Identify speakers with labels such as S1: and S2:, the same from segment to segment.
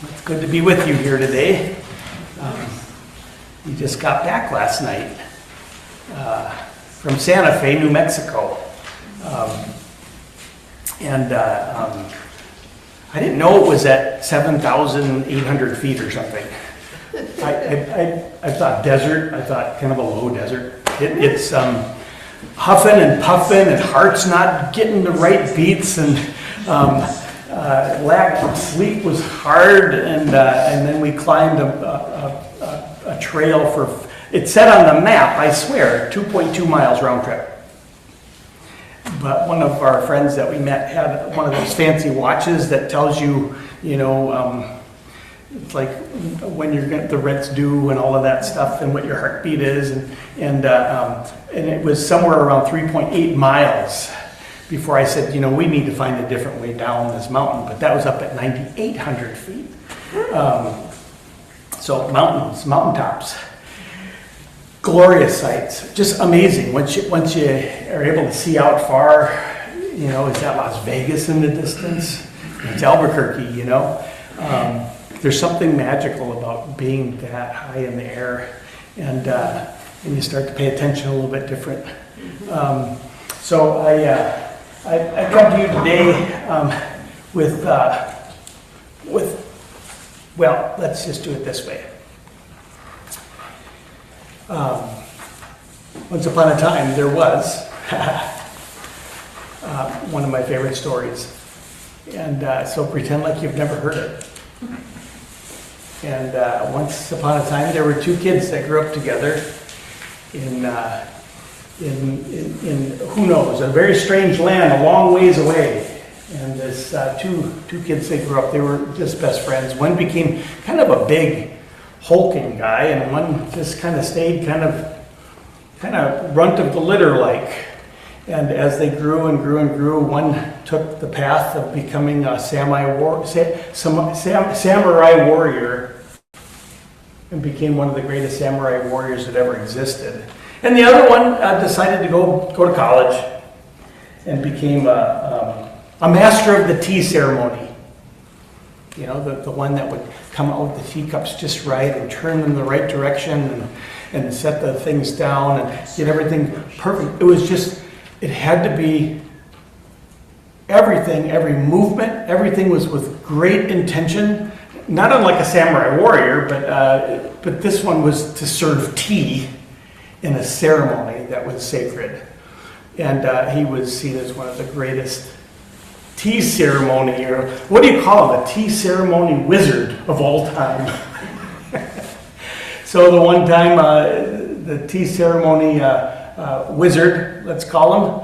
S1: It's good to be with you here today. We just got back last night from Santa Fe, New Mexico. I didn't know it was at 7,800 feet or something. I thought desert, I thought kind of a low desert. It's huffing and puffing and heart's not getting the right beats, and lack of sleep was hard, and then we climbed a trail for, it said on the map, I swear, 2.2 miles round trip. But one of our friends that we met had one of those fancy watches that tells you, it's like when you're the rent's due and all of that stuff, and what your heartbeat is, and it was somewhere around 3.8 miles before I said, we need to find a different way down this mountain. But that was up at 9,800 feet. So mountaintops, glorious sights, just amazing. Once you are able to see out far, is that Las Vegas in the distance? It's Albuquerque, There's something magical about being that high in the air, and you start to pay attention a little bit different. So I come to you today with well, let's just do it this way. Once upon a time, there was one of my favorite stories, and so pretend like you've never heard it. And once upon a time, there were two kids that grew up together in who knows, a very strange land, a long ways away. And this two kids that grew up, they were just best friends. One became kind of a big, hulking guy, and one just kind of stayed kind of runt of the litter like. And as they grew and grew and grew, one took the path of becoming a samurai warrior, and became one of the greatest samurai warriors that ever existed. And the other one decided to go to college and became a master of the tea ceremony. The one that would come out with the teacups just right and turn them the right direction and set the things down and get everything perfect. It had to be everything, every movement, everything was with great intention. Not unlike a samurai warrior, but this one was to serve tea in a ceremony that was sacred. And he was seen as one of the greatest tea ceremony, or what do you call it, a tea ceremony wizard of all time. So the one time the tea ceremony wizard, let's call him,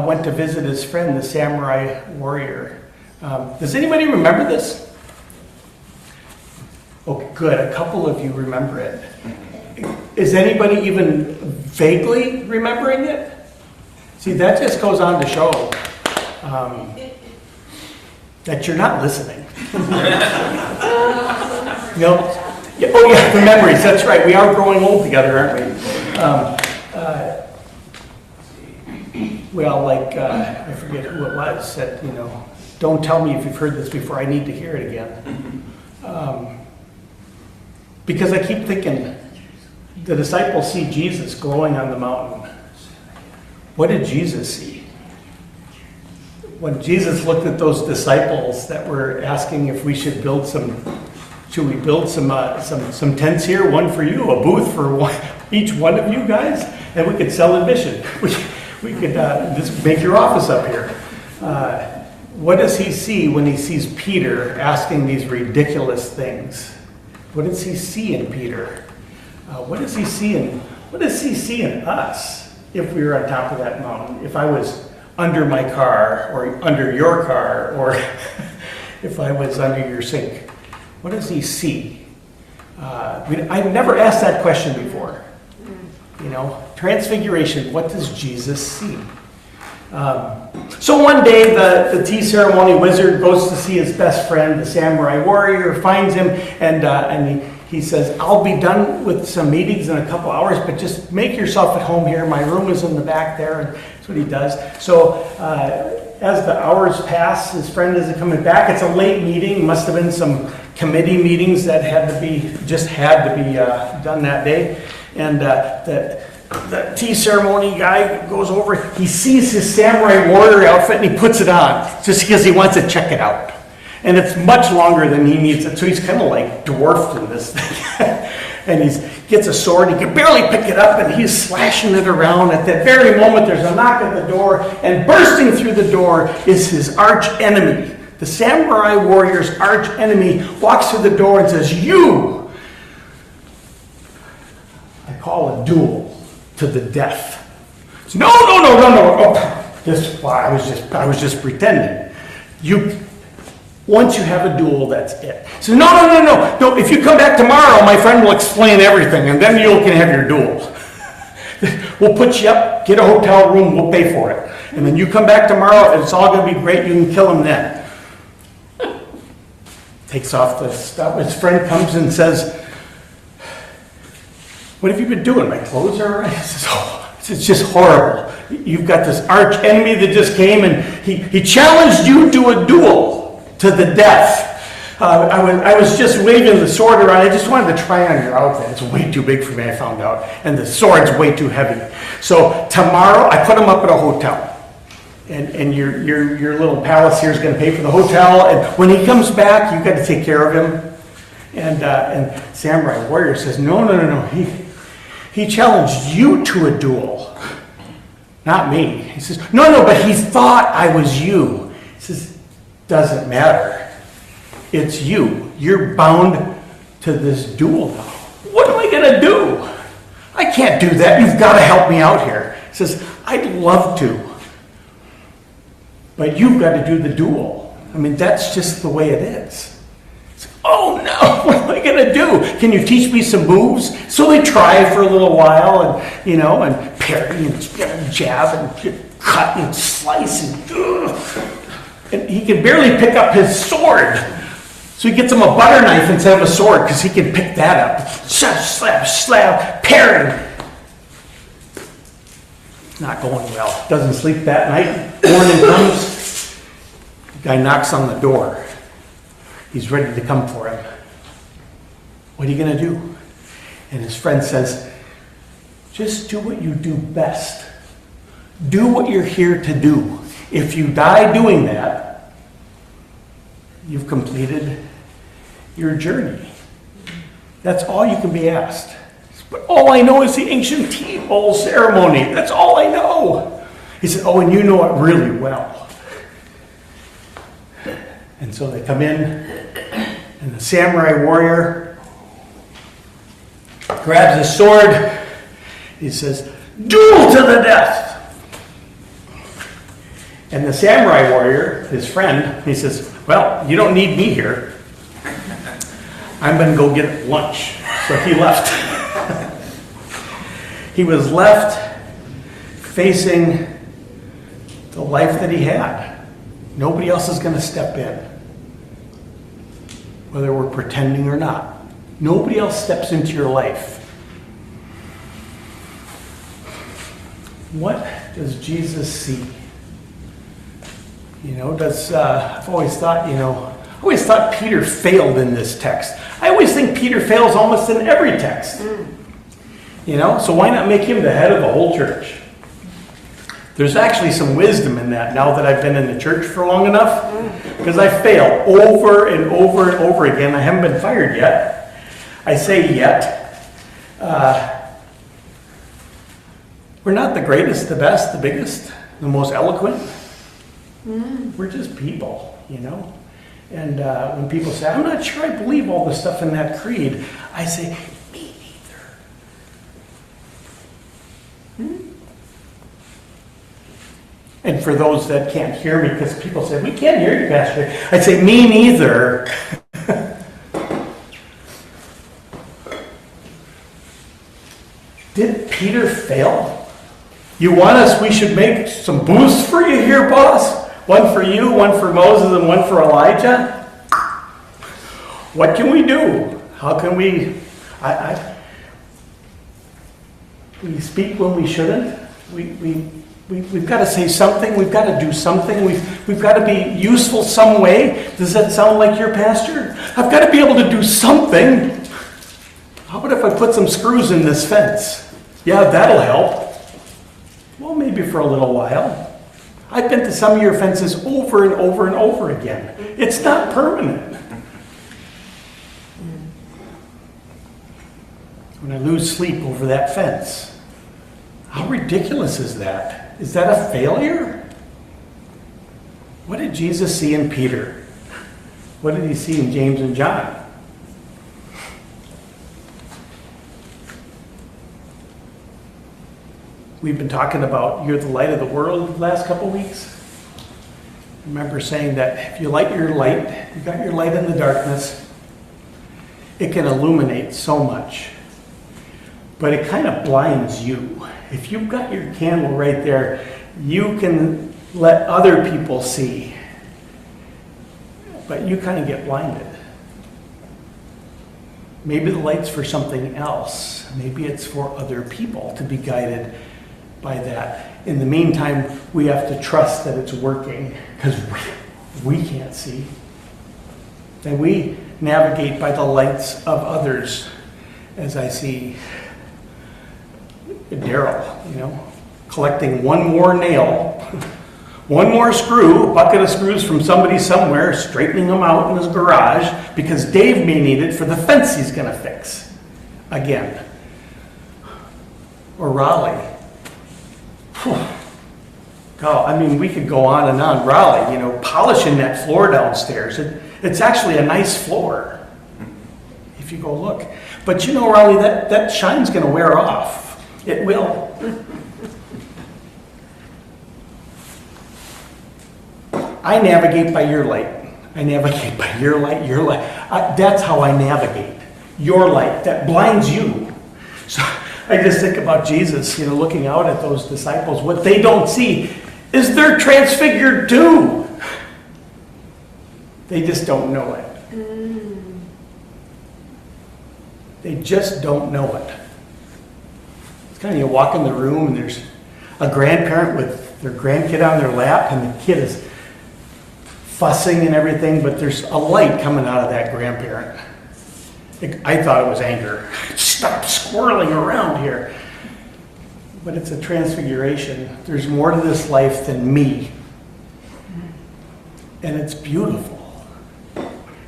S1: went to visit his friend, the samurai warrior. Does anybody remember this? Oh, good. A couple of you remember it. Is anybody even vaguely remembering it? See, that just goes on to show that you're not listening. Yeah, oh yeah, the memories, that's right. We are growing old together, aren't we? I forget who it was, said, don't tell me if you've heard this before, I need to hear it again. Because I keep thinking, the disciples see Jesus glowing on the mountain. What did Jesus see? When Jesus looked at those disciples that were asking if we should build some tents here, one for you, a booth for each one of you guys, and we could sell admission. We could just make your office up here. What does he see when he sees Peter asking these ridiculous things? What does he see in Peter? What does he see in us if we were on top of that mountain? If I was under my car, or under your car, or if I was under your sink, what does he see? I've never asked that question before. Transfiguration, what does Jesus see? So one day the tea ceremony wizard goes to see his best friend, the samurai warrior, finds him, and he says, I'll be done with some meetings in a couple hours, but just make yourself at home here. My room is in the back there, and that's what he does. So as the hours pass, his friend isn't coming back. It's a late meeting. Must have been some committee meetings that had to be done that day. And the tea ceremony guy goes over. He sees his samurai warrior outfit and he puts it on just because he wants to check it out. And it's much longer than he needs it, so he's kind of like dwarfed in this thing. And he gets a sword, he can barely pick it up, and he's slashing it around. At that very moment, there's a knock at the door, and bursting through the door is his arch enemy. The samurai warrior's arch enemy walks through the door and says, "You, I call a duel to the death." No. Oh, I was just pretending. Once you have a duel, that's it. So no. If you come back tomorrow, my friend will explain everything, and then you can have your duel. We'll put you up, get a hotel room, we'll pay for it. And then you come back tomorrow, and it's all going to be great, you can kill him then. Takes off the stuff. His friend comes and says, "What have you been doing? My clothes are all right?" He says, "Oh, it's just horrible. You've got this arch enemy that just came, and he challenged you to a duel. To the death. I was just waving the sword around. I just wanted to try on your outfit. It's way too big for me, I found out. And the sword's way too heavy. So tomorrow, I put him up at a hotel. And your little palace here is going to pay for the hotel. And when he comes back, you've got to take care of him." And Samurai Warrior says, No. He challenged you to a duel. Not me. He says, No, but he thought I was you. He says, "Doesn't matter. It's you. You're bound to this duel now. What am I going to do? I can't do that. You've got to help me out here." He says, "I'd love to. But you've got to do the duel. I mean, that's just the way it is." Says, "Oh no, what am I going to do? Can you teach me some moves?" So they try for a little while and parry and jab and cut and slice and he can barely pick up his sword. So he gets him a butter knife instead of a sword because he can pick that up. Slap, parry. Not going well. Doesn't sleep that night. Morning comes. The guy knocks on the door. He's ready to come for him. What are you going to do? And his friend says, "Just do what you do best. Do what you're here to do. If you die doing that, you've completed your journey. That's all you can be asked." "But all I know is the ancient tea bowl ceremony. That's all I know." He said, "Oh, and you know it really well." And so they come in, and the samurai warrior grabs his sword. He says, "Duel to the death." And the samurai warrior, his friend, he says, "Well, you don't need me here. I'm going to go get lunch." So he left. He was left facing the life that he had. Nobody else is going to step in, whether we're pretending or not. Nobody else steps into your life. What does Jesus see? I've always thought Peter failed in this text. I always think Peter fails almost in every text. So why not make him the head of the whole church? There's actually some wisdom in that now that I've been in the church for long enough, because I fail over and over and over again. I haven't been fired yet. I say yet. We're not the greatest, the best, the biggest, the most eloquent. We're just people, And when people say, "I'm not sure I believe all the stuff in that creed," I say, "Me neither." And for those that can't hear me, because people say, "We can't hear you, Pastor," I say, "Me neither." Did Peter fail? You want us, we should make some booths kwa you here, boss? One for you, one for Moses, and one for Elijah? What can we do? How can we... we speak when we shouldn't. We We've got to say something. We've got to do something. We've got to be useful some way. Does that sound like your pastor? I've got to be able to do something. How about if I put some screws in this fence? Yeah, that'll help. Well, maybe for a little while. I've been to some of your fences over and over and over again. It's not permanent. When I lose sleep over that fence, how ridiculous is that? Is that a failure? What did Jesus see in Peter? What did he see in James and John? We've been talking about you're the light of the world the last couple weeks. I remember saying that if you light your light, you got your light in the darkness, it can illuminate so much. But it kind of blinds you. If you've got your candle right there, you can let other people see. But you kind of get blinded. Maybe the light's for something else. Maybe it's for other people to be guided by that. In the meantime, we have to trust that it's working because we can't see. And we navigate by the lights of others, as I see Daryl, collecting one more nail, one more screw, a bucket of screws from somebody somewhere, straightening them out in his garage because Dave may need it for the fence he's going to fix again. Or Raleigh. God, we could go on and on. Raleigh, polishing that floor downstairs. It's actually a nice floor if you go look. But Raleigh, that shine's going to wear off. It will. I navigate by your light. I navigate by your light, your light. That's how I navigate. Your light that blinds you. So I just think about Jesus, looking out at those disciples. What they don't see is they're transfigured too. They just don't know it. They just don't know it. It's kind of you walk in the room and there's a grandparent with their grandkid on their lap and the kid is fussing and everything, but there's a light coming out of that grandparent. I thought it was anger. Stop squirreling around here. But it's a transfiguration. There's more to this life than me. And it's beautiful.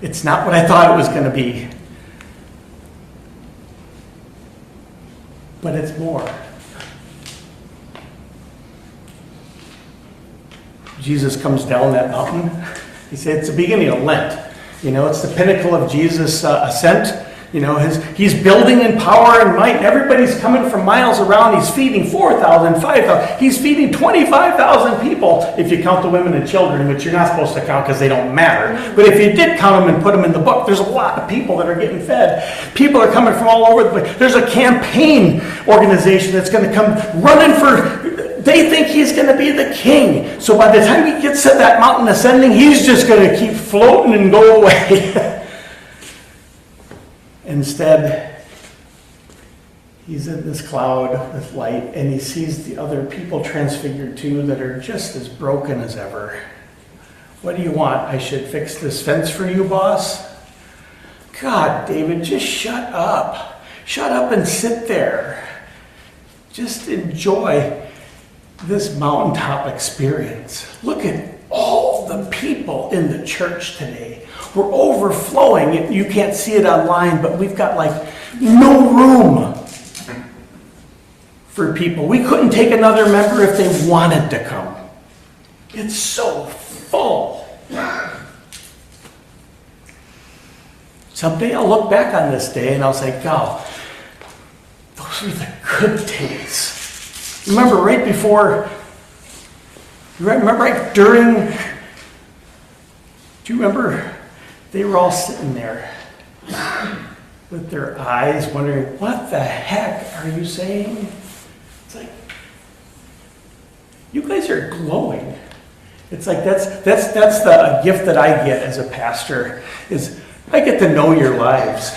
S1: It's not what I thought it was going to be. But it's more. Jesus comes down that mountain. He said it's the beginning of Lent. It's the pinnacle of Jesus' ascent. He's building in power and might. Everybody's coming from miles around. He's feeding 4,000, 5,000. He's feeding 25,000 people if you count the women and children, which you're not supposed to count because they don't matter. But if you did count them and put them in the book, there's a lot of people that are getting fed. People are coming from all over the place. There's a campaign organization that's going to come running for... They think he's going to be the king. So by the time he gets to that mountain ascending, he's just going to keep floating and go away. Instead, he's in this cloud with light, and he sees the other people transfigured too that are just as broken as ever. What do you want? I should fix this fence for you, boss? God, David, just shut up. Shut up and sit there. Just enjoy this mountaintop experience. Look at all the people in the church today. We're overflowing. You can't see it online, but we've got no room for people. We couldn't take another member if they wanted to come. It's so full. Someday I'll look back on this day and I'll say, God, those were the good days. Remember right during, do you remember they were all sitting there with their eyes wondering, what the heck are you saying? It's like, you guys are glowing. It's like that's the gift that I get as a pastor is I get to know your lives.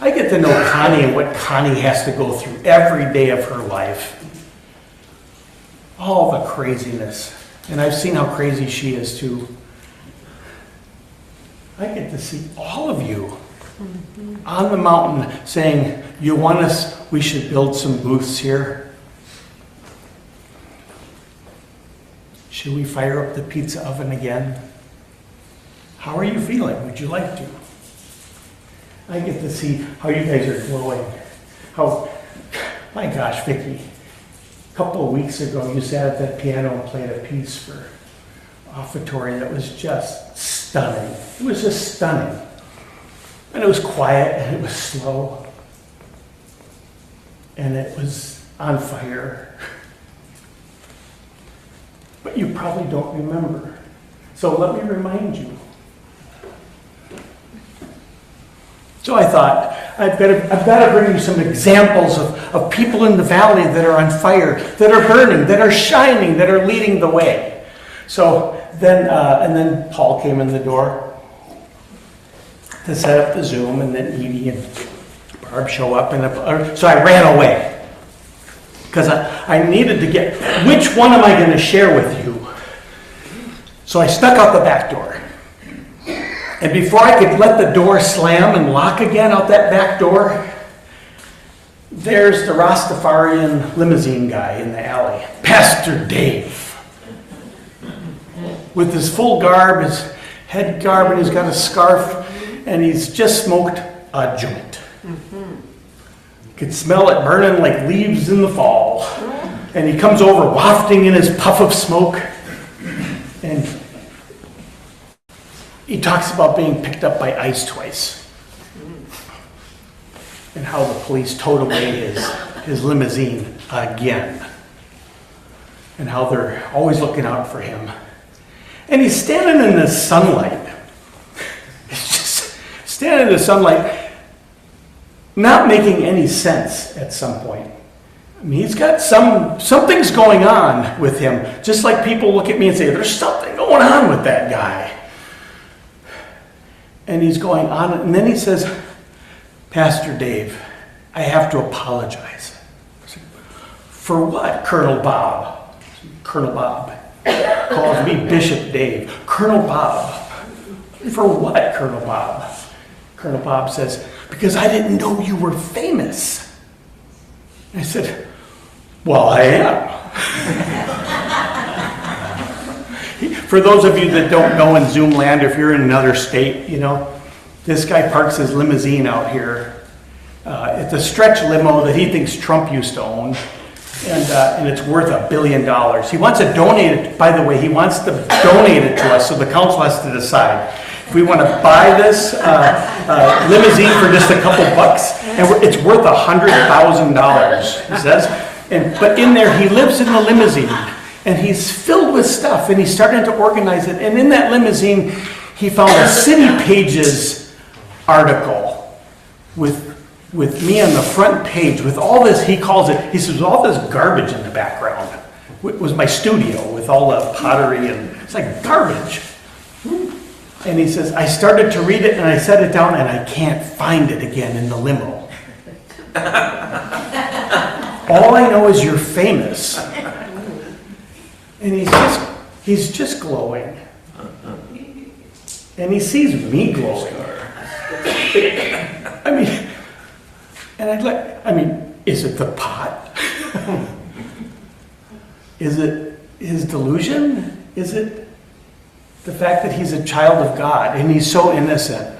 S1: I get to know Connie and what Connie has to go through every day of her life. all the craziness. And I've seen how crazy she is too. I get to see all of you on the mountain saying, you want us, we should build some booths here. Should we fire up the pizza oven again? How are you feeling? Would you like to? I get to see how you guys are glowing. How, my gosh, Vicki, a couple of weeks ago you sat at that piano and played a piece for offertory that was just stunning. It was just stunning. And it was quiet and it was slow. And it was on fire. But you probably don't remember. So let me remind you. So I thought, I've got to bring you some examples of people in the valley that are on fire, that are burning, that are shining, that are leading the way. So then, and then Paul came in the door to set up the Zoom, and then Edie and Barb show up, and so I ran away because I needed to get, which one am I going to share with you? So I snuck out the back door. And before I could let the door slam and lock again out that back door, there's the Rastafarian limousine guy in the alley, Pastor Dave. With his full garb, his head garb, and he's got a scarf, and he's just smoked a joint. You could smell it burning like leaves in the fall. And he comes over wafting in his puff of smoke, and he talks about being picked up by ICE twice and how the police towed away his limousine again and how they're always looking out for him. And he's standing in the sunlight. He's just standing in the sunlight, not making any sense at some point. I mean, he's got something's going on with him. Just like people look at me and say, there's something going on with that guy. And he's going on, and then he says, Pastor Dave, I have to apologize. For what, Colonel Bob? Colonel Bob calls me Bishop Dave. Colonel Bob. For what, Colonel Bob? Colonel Bob says, because I didn't know you were famous. I said, well, I am. For those of you that don't know in Zoom land, if you're in another state, you know, this guy parks his limousine out here. It's a stretch limo that he thinks Trump used to own, and it's worth $1 billion. He wants to donate it, by the way, he wants to donate it to us, so the council has to decide. If we want to buy this limousine for just a couple bucks, and it's worth $100,000, he says. But in there, he lives in the limousine. And he's filled with stuff, and he's starting to organize it. And in that limousine, he found a City Pages article with me on the front page with all this, he calls it, he says, all this garbage in the background. It was my studio with all the pottery, and it's like garbage. And he says, I started to read it, and I set it down, and I can't find it again in the limo. All I know is you're famous. And he's just glowing. And he sees me glowing. I mean, is it the pot? Is it his delusion? Is it the fact that he's a child of God and he's so innocent?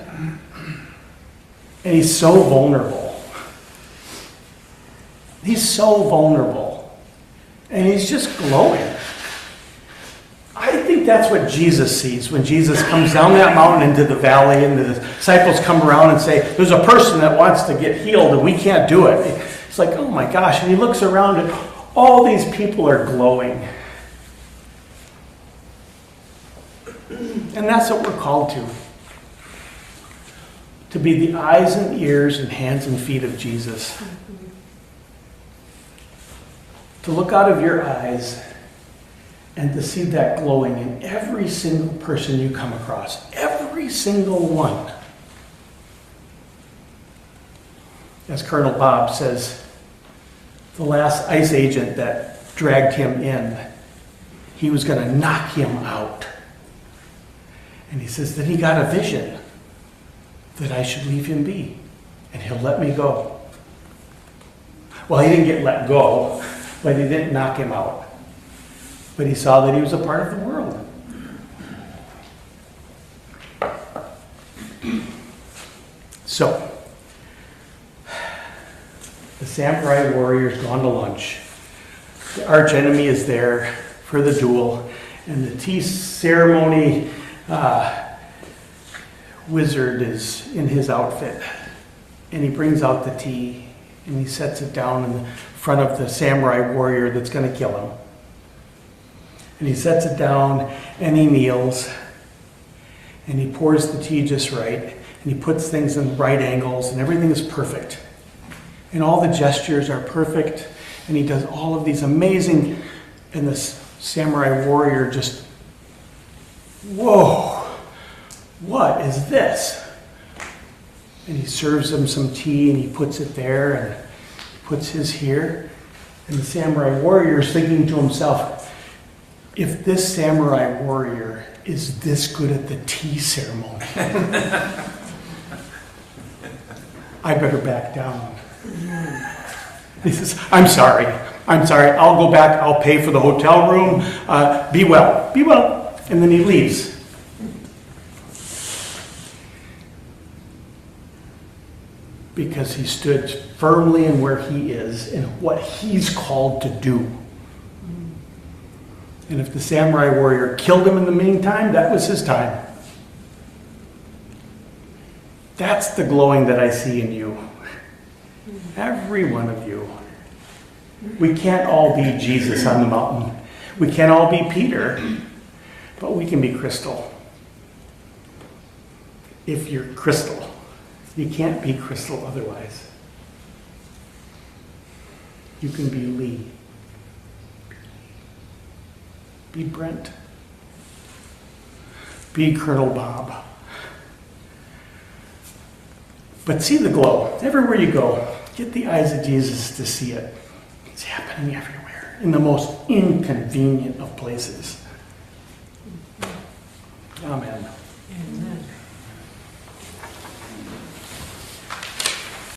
S1: And he's so vulnerable. He's so vulnerable. And he's just glowing. I think that's what Jesus sees when Jesus comes down that mountain into the valley, and the disciples come around and say, there's a person that wants to get healed and we can't do it. It's like, oh my gosh. And he looks around and all these people are glowing. And that's what we're called to be the eyes and ears and hands and feet of Jesus. To look out of your eyes and to see that glowing in every single person you come across. Every single one. As Colonel Bob says, the last ICE agent that dragged him in. He was going to knock him out. And he says, then he got a vision that I should leave him be, and he'll let me go. Well, he didn't get let go, but he didn't knock him out. But he saw that he was a part of the world. So, the samurai warrior's gone to lunch. The arch enemy is there for the duel, and the tea ceremony wizard is in his outfit. And he brings out the tea, and he sets it down in the front of the samurai warrior that's going to kill him. And he sets it down, and he kneels, and he pours the tea just right, and he puts things in right angles, and everything is perfect. And all the gestures are perfect, and he does all of these amazing, and the samurai warrior just, whoa, what is this? And he serves him some tea, and he puts it there, and puts his here. And the samurai warrior is thinking to himself, if this samurai warrior is this good at the tea ceremony, I better back down. He says, I'm sorry, I'll go back, I'll pay for the hotel room, be well. And then he leaves. Because he stood firmly in where he is and what he's called to do. And if the samurai warrior killed him in the meantime, that was his time. That's the glowing that I see in you. Every one of you. We can't all be Jesus on the mountain. We can't all be Peter, but we can be Crystal. If you're Crystal, you can't be Crystal otherwise. You can be Lee. Be Brent. Be Colonel Bob. But see the glow. Everywhere you go, get the eyes of Jesus to see it. It's happening everywhere, in the most inconvenient of places. Amen.
S2: Amen.